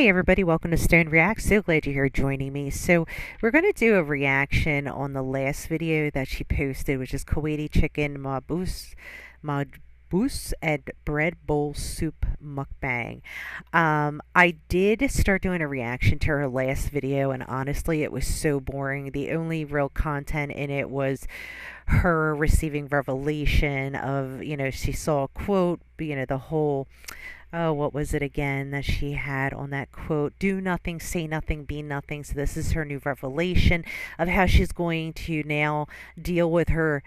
Hey everybody, welcome to Stone React. So glad you're here joining me. So we're going to do a reaction on the last video that she posted, which is Kuwaiti chicken mabous and bread bowl soup mukbang. I did start doing a reaction to her last video, and honestly it was so boring. The only real content in it was her receiving revelation of, she saw a quote, the whole, oh, what was it again that she had on that quote? Do nothing, say nothing, be nothing. So this is her new revelation of how she's going to now deal with her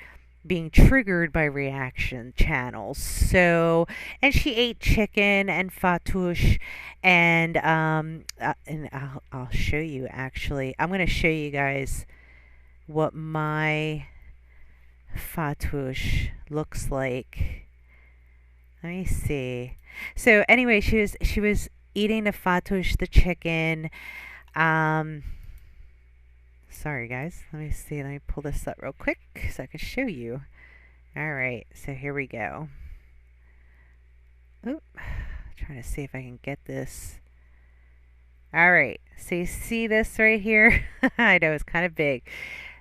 being triggered by reaction channels. So, and she ate chicken and fattoush, and I'll show you actually. I'm going to show you guys what my fattoush looks like. Let me see. So anyway, she was eating the fattoush, the chicken. Um, Sorry guys. Let me see. Let me pull this up real quick so I can show you. All right. So here we go. Oop. Trying to see if I can get this. All right. So you see this right here? I know it's kind of big.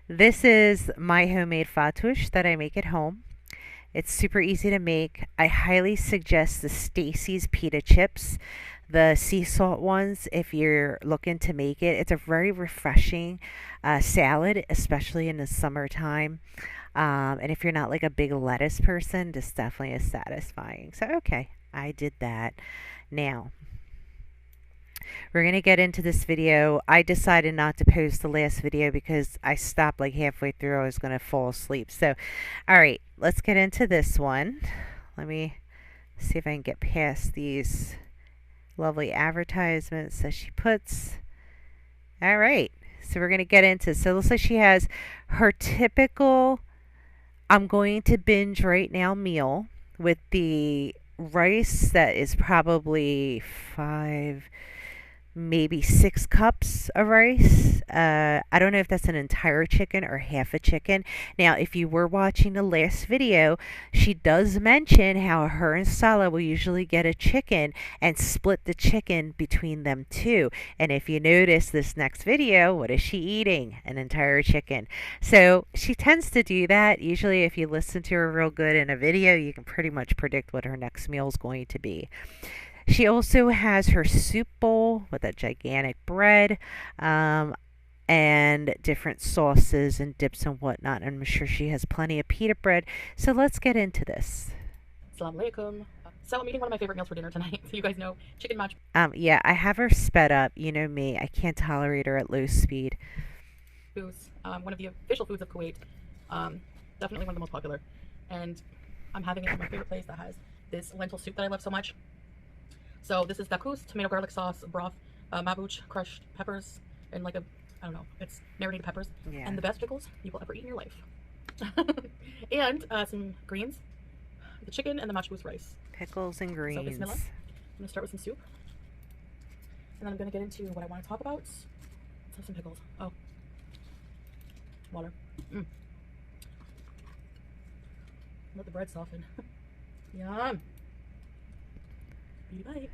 This is my homemade fattoush that I make at home. It's super easy to make. I highly suggest the Stacy's pita chips, the sea salt ones, if you're looking to make it. It's a very refreshing salad, especially in the summertime. And if you're not like a big lettuce person, this definitely is satisfying. So, okay, I did that. Now, we're going to get into this video. I decided not to post the last video because I stopped like halfway through. I was going to fall asleep. So, all right, let's get into this one. Let me see if I can get past these lovely advertisements that she puts. All right, so we're going to get into, so it looks like she has her typical I'm going to binge right now meal with the rice that is probably maybe 6 cups of rice. I don't know if that's an entire chicken or half a chicken. Now, if you were watching the last video, she does mention how her and Salah will usually get a chicken and split the chicken between them two. And if you notice this next video, what is she eating? An entire chicken. So she tends to do that. Usually if you listen to her real good in a video, you can pretty much predict what her next meal is going to be. She also has her soup bowl with a gigantic bread, and different sauces and dips and whatnot. And I'm sure she has plenty of pita bread. So let's get into this. Assalamu alaikum. So I'm eating one of my favorite meals for dinner tonight. So you guys know chicken match. Yeah, I have her sped up. You know me. I can't tolerate her at low speed. Foods. One of the official foods of Kuwait. Definitely one of the most popular. And I'm having it at my favorite place that has this lentil soup that I love so much. So this is dakus, tomato garlic sauce, broth, mabouch, crushed peppers, and like I don't know, it's marinated peppers. Yeah. And the best pickles you will ever eat in your life. And some greens, the chicken, and the matchboos rice. Pickles and greens. So bismillah. I'm going to start with some soup. And then I'm going to get into what I want to talk about. Let's have some pickles. Oh. Water. Let the bread soften. Yum. Bite.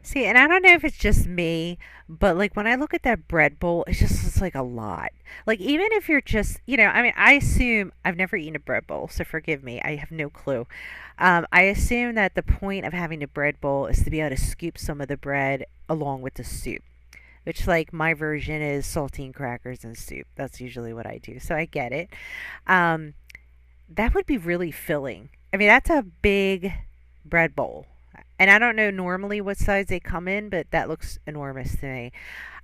See, and I don't know if it's just me, but like when I look at that bread bowl, it just looks like a lot. Like even if you're just, I mean, I assume I've never eaten a bread bowl, so forgive me. I have no clue. I assume that the point of having a bread bowl is to be able to scoop some of the bread along with the soup, which like my version is saltine crackers and soup. That's usually what I do, so I get it. That would be really filling. I mean, that's a big bread bowl. And I don't know normally what size they come in, but that looks enormous to me.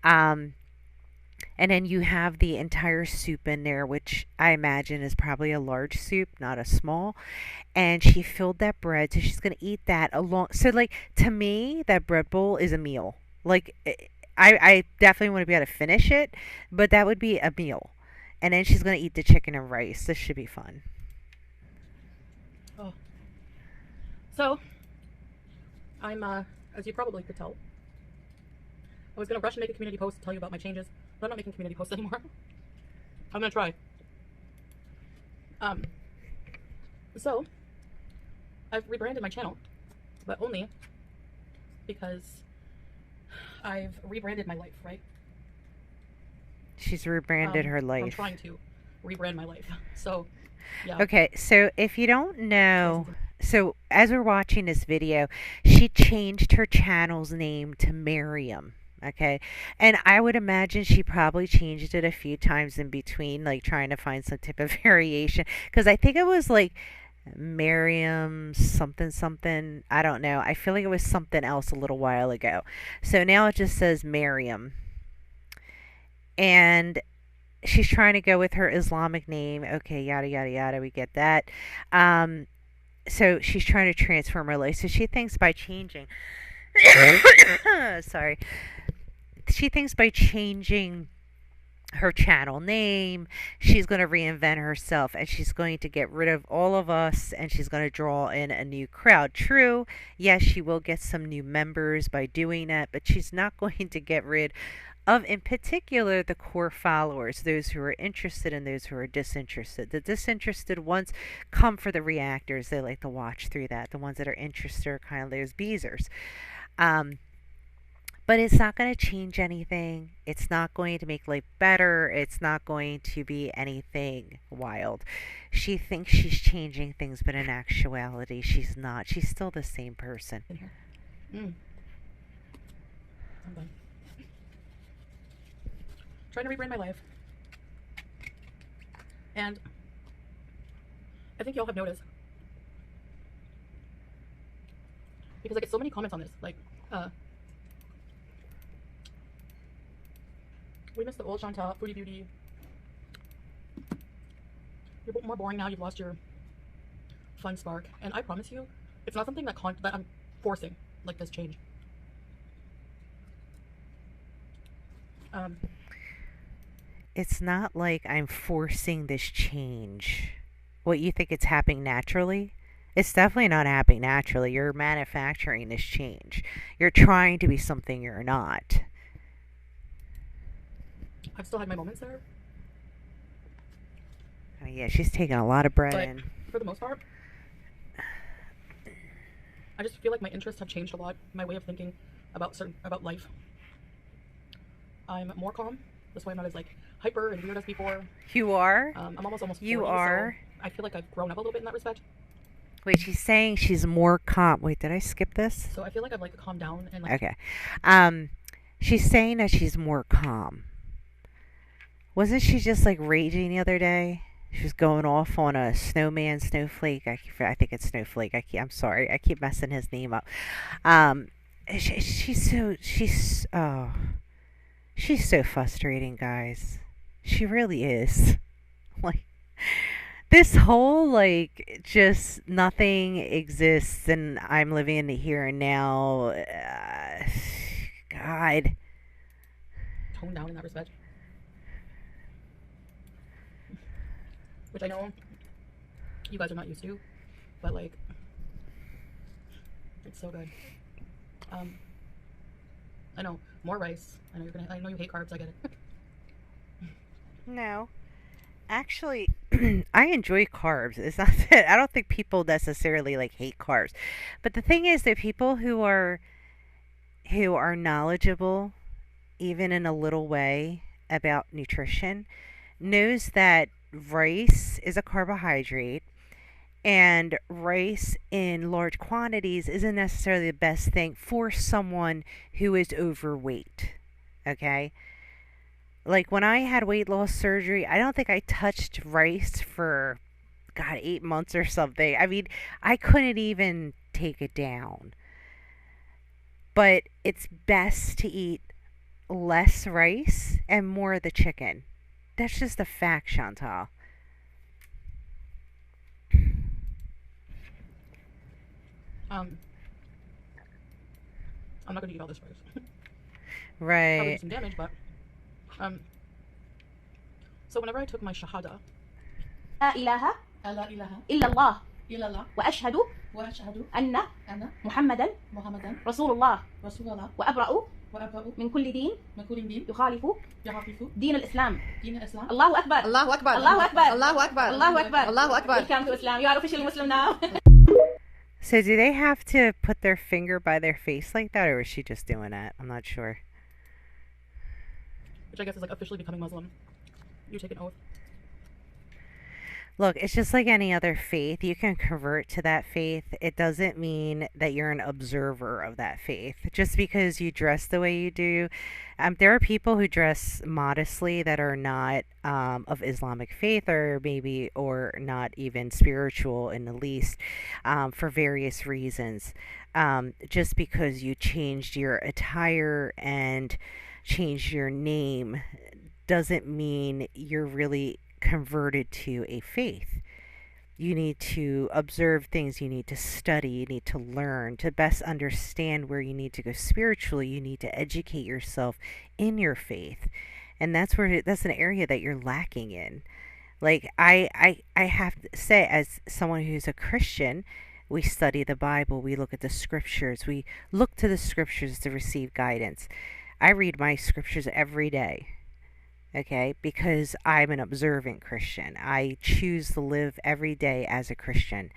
And then you have the entire soup in there, which I imagine is probably a large soup, not a small. And she filled that bread, so she's going to eat that along. So, like, to me, that bread bowl is a meal. Like, I definitely want to be able to finish it, but that would be a meal. And then she's going to eat the chicken and rice. This should be fun. Oh. So, I'm, as you probably could tell, I was going to rush and make a community post to tell you about my changes, but I'm not making community posts anymore. I'm going to try. So, I've rebranded my channel, but only because I've rebranded my life, right? She's rebranded her I'm life. trying to rebrand my life. So, yeah. Okay, so if you don't know, Choices. so as we're watching this video, she changed her channel's name to Mariam. Okay, and I would imagine she probably changed it a few times in between, like trying to find some type of variation. Because I think it was like Mariam something something. I don't know. I feel like it was something else a little while ago. So now it just says Mariam. And she's trying to go with her Islamic name. Okay, yada yada yada. We get that. Um, so she's trying to transform her life. So she thinks by changing. Sorry. She thinks by changing her channel name, she's going to reinvent herself and she's going to get rid of all of us and she's going to draw in a new crowd. True, yes, she will get some new members by doing that, but she's not going to get rid of, in particular, the core followers, those who are interested and those who are disinterested. The disinterested ones come for the reactors. They like to watch through that. The ones that are interested are kind of those beezers. Um, but it's not going to change anything. It's not going to make life better. It's not going to be anything wild. She thinks she's changing things, but in actuality, she's not. She's still the same person. In here. I'm done. Trying to rebrand my life. And I think y'all have noticed, because I get so many comments on this, like, we miss the old Chantal, Foodie Beauty. You're more boring now, you've lost your fun spark. And I promise you, it's not something that I'm forcing, like this change. It's not like I'm forcing this change. What, you think it's happening naturally? It's definitely not happening naturally. You're manufacturing this change. You're trying to be something you're not. I've still had my moments there. Oh, yeah, she's taking a lot of bread But in. for the most part, I just feel like my interests have changed a lot. My way of thinking about life. I'm more calm. That's why I'm not as like hyper and weird as before. You are? I'm almost 40, You are? so I feel like I've grown up a little bit in that respect. Wait, she's saying she's more calm. Wait, did I skip this? So I feel like I've like calmed down and like Okay. She's saying that she's more calm. Wasn't she just like raging the other day? She was going off on a snowflake. I think it's snowflake. I'm sorry. I keep messing his name up. Um, she's so frustrating, guys. She really is. Like, this whole like just nothing exists and I'm living in the here and now. God. toned down in that respect. Which I know you guys are not used to, but like, it's so good. I know, more rice. I know you hate carbs, I get it. No. Actually, I enjoy carbs. It's not that I don't think people necessarily like hate carbs. But the thing is that people who are knowledgeable even in a little way about nutrition knows that rice is a carbohydrate and rice in large quantities isn't necessarily the best thing for someone who is overweight. Okay? Like when I had weight loss surgery, I don't think I touched rice for, God, 8 months or something. I mean, I couldn't even take it down. But it's best to eat less rice and more of the chicken. That's just a fact, Chantal. Um, I'm not gonna eat all this rice. Probably do Right. some damage, but um. So whenever I took my shahada, لا إله لا إله إلا الله إلا الله وأشهد وأشهد أن أن محمدا محمدا رسول الله رسول الله وأبرأ وأبرأ من كل دين من كل دين يخالف يخالف دين الإسلام. دين الإسلام. الله أكبر. الله أكبر الله أكبر. الله أكبر الله أكبر. الله أكبر. Welcome to Islam. You are officially Muslim now. So do they have to put their finger by their face like that, or is she just doing that? I'm not sure. which I guess is like officially becoming Muslim. You take an oath. Look, it's just like any other faith. You can convert to that faith. It doesn't mean that you're an observer of that faith. Just because you dress the way you do, there are people who dress modestly that are not of Islamic faith, or maybe, or not even spiritual in the least, for various reasons. Just because you changed your attire and changed your name doesn't mean you're really converted to a faith. You need to observe things, you need to study, you need to learn to best understand where you need to go spiritually. You need to educate yourself in your faith. And that's an area that you're lacking in. Like I have to say, as someone who's a Christian, we study the Bible, we look at the scriptures, we look to the scriptures to receive guidance. I read my scriptures every day, okay? Because I'm an observant Christian. I choose to live every day as a Christian.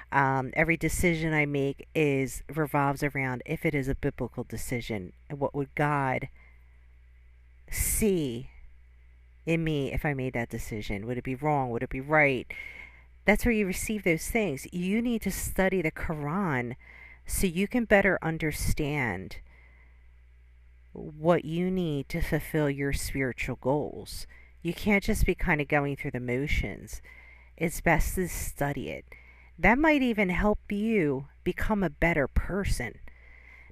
Every decision I make is revolves around if it is a biblical decision, and what would God see in me if I made that decision? Would it be wrong? Would it be right? That's where you receive those things. You need to study the Quran so you can better understand what you need to fulfill your spiritual goals. You can't just be kind of going through the motions. It's best to study it. That might even help you become a better person.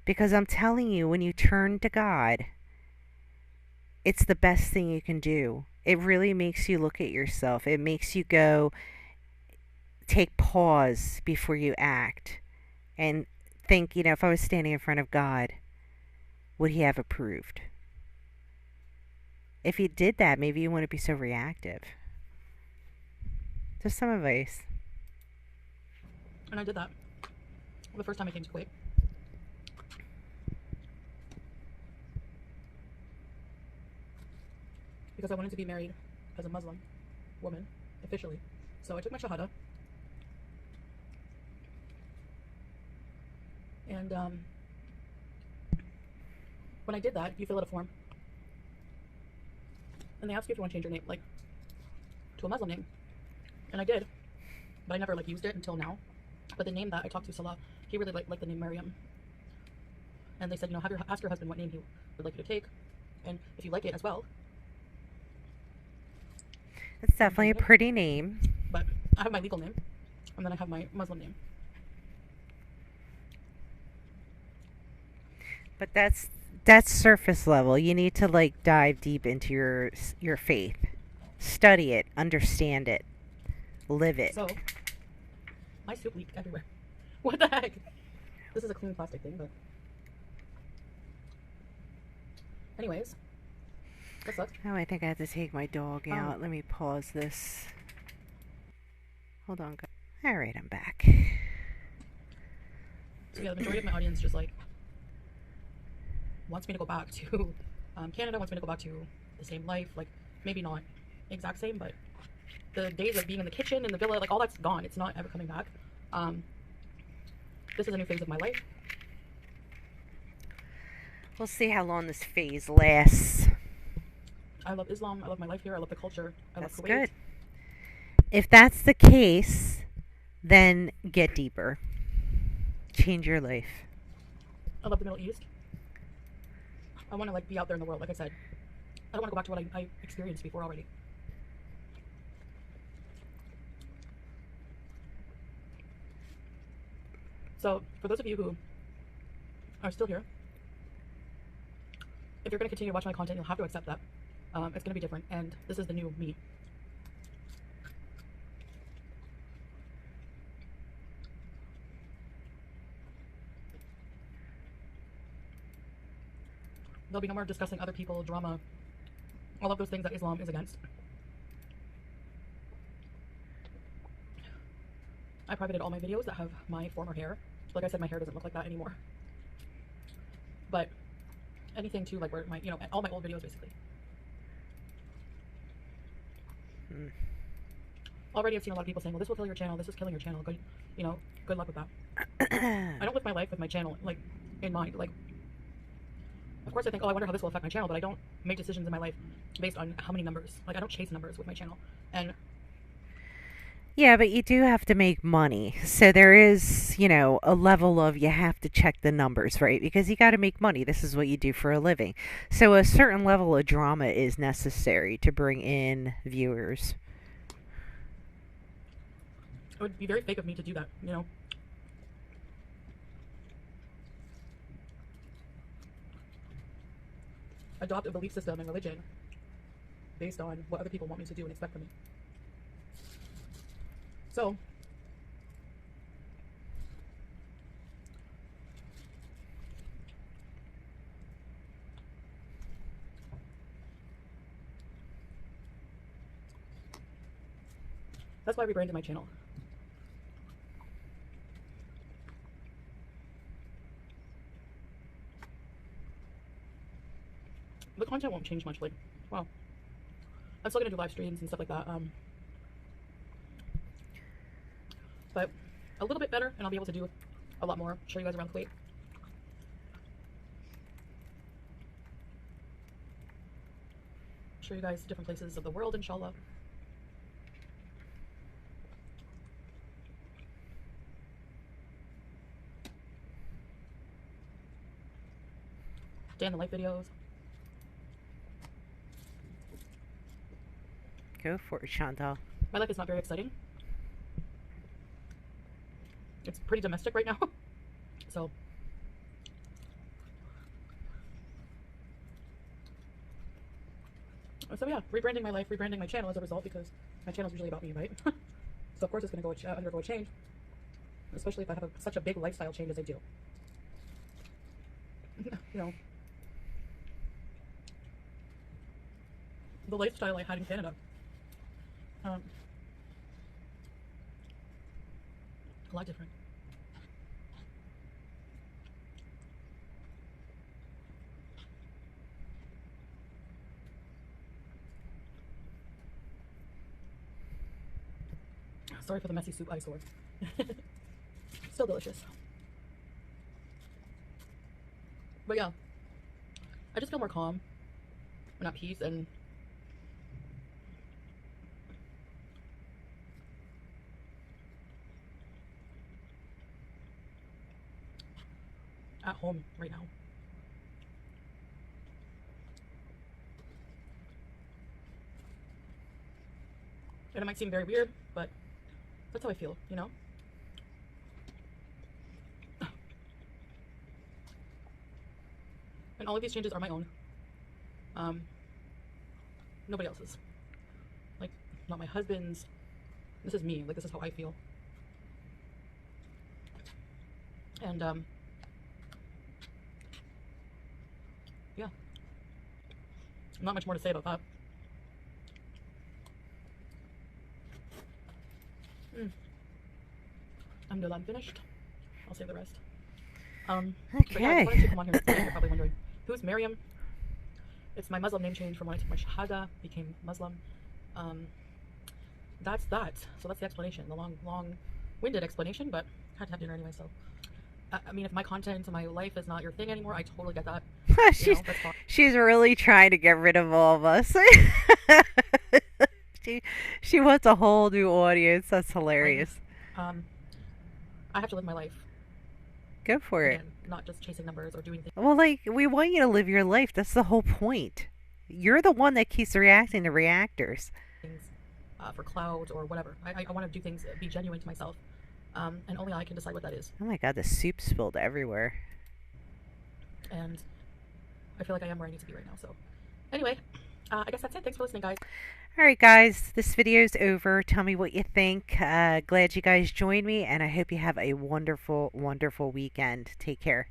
Because I'm telling you, when you turn to God, it's the best thing you can do. It really makes you look at yourself. It makes you go, take pause before you act and think, if I was standing in front of God, would he have approved? If you did that, maybe you wouldn't be so reactive. Just some advice. And I did that the first time I came to Kuwait. Because I wanted to be married as a Muslim woman, officially. So I took my Shahada. And when I did that, you fill out a form. And they ask you if you want to change your name, like, to a Muslim name. And I did. But I never, used it until now. But the name that I talked to Salah, he really liked the name Mariam. And they said, ask your husband what name he would like you to take. And if you like it as well. It's definitely a pretty name. But I have my legal name. And then I have my Muslim name. But that's surface level. You need to dive deep into your faith. Study it, understand it, live it. So, my soup leaked everywhere. What the heck? This is a clean plastic thing, but anyways, that sucks. Oh, I think I have to take my dog out. Let me pause this. Hold on, guys. All right, I'm back. So yeah, the majority of my audience just wants me to go back to Canada, wants me to go back to the same life, maybe not exact same, but the days of being in the kitchen, in the villa, all that's gone. It's not ever coming back. This is a new phase of my life. We'll see how long this phase lasts. I love Islam. I love my life here. I love the culture. I love Kuwait. Good. If that's the case, then get deeper. Change your life. I love the Middle East. I want to be out there in the world. Like I said, I don't want to go back to what I experienced before already. So for those of you who are still here, if you're going to continue to watch my content, you'll have to accept that. It's going to be different, and this is the new me. There'll be no more discussing other people, drama, all of those things that Islam is against. I privated all my videos that have my former hair. Like I said, my hair doesn't look like that anymore. But anything too, where my, all my old videos basically. Already I've seen a lot of people saying, well, this will kill your channel, this is killing your channel. Good luck with that. I don't live my life with my channel like in mind. Like, of course, I think, oh, I wonder how this will affect my channel, but I don't make decisions in my life based on how many numbers. Like, I don't chase numbers with my channel. And Yeah, but you do have to make money. So there is, a level of you have to check the numbers, right? Because you got to make money. This is what you do for a living. So a certain level of drama is necessary to bring in viewers. it would be very fake of me to do that, you know? Adopt a belief system and religion based on what other people want me to do and expect from me. So, that's why I rebranded my channel. The content won't change much. Like, well, I'm still gonna do live streams and stuff like that. But a little bit better, and I'll be able to do a lot more. Show you guys around Kuwait. Show you guys different places of the world, inshallah. Day in the life videos. Go for it, Chantal. My life is not very exciting. It's pretty domestic right now. So yeah, rebranding my life, rebranding my channel as a result, because my channel is usually about me, right? So of course it's going to undergo a change, especially if I have such a big lifestyle change as I do. You know, the lifestyle I had in Canada. A lot different. Sorry for the messy soup eyesore. Still delicious. But yeah, I just feel more calm and at peace, and at home right now. And it might seem very weird, but that's how I feel, you know? And all of these changes are my own. Nobody else's. Like, not my husband's. This is me. Like, this is how I feel. And, yeah. Not much more to say about that. I'm finished. I'll save the rest. But yeah, I just wanted to come on here and you're probably wondering, who's Mariam? It's my Muslim name change from when I took my Shahada, became Muslim. That's that. So that's the explanation. The long-winded explanation, but I had to have dinner anyway, so. I mean, if my content and my life is not your thing anymore, I totally get that. She's really trying to get rid of all of us. She wants a whole new audience. That's hilarious. I have to live my life. Go for it. Not just chasing numbers or doing things. Well, like, we want you to live your life. That's the whole point. You're the one that keeps reacting to reactors. For clout or whatever. I want to do things, be genuine to myself. And only I can decide what that is. Oh my god, the soup spilled everywhere. And I feel like I am where I need to be right now. So anyway, I guess that's it. Thanks for listening, guys. Alright guys, this video's over. Tell me what you think. Glad you guys joined me, and I hope you have a wonderful, wonderful weekend. Take care.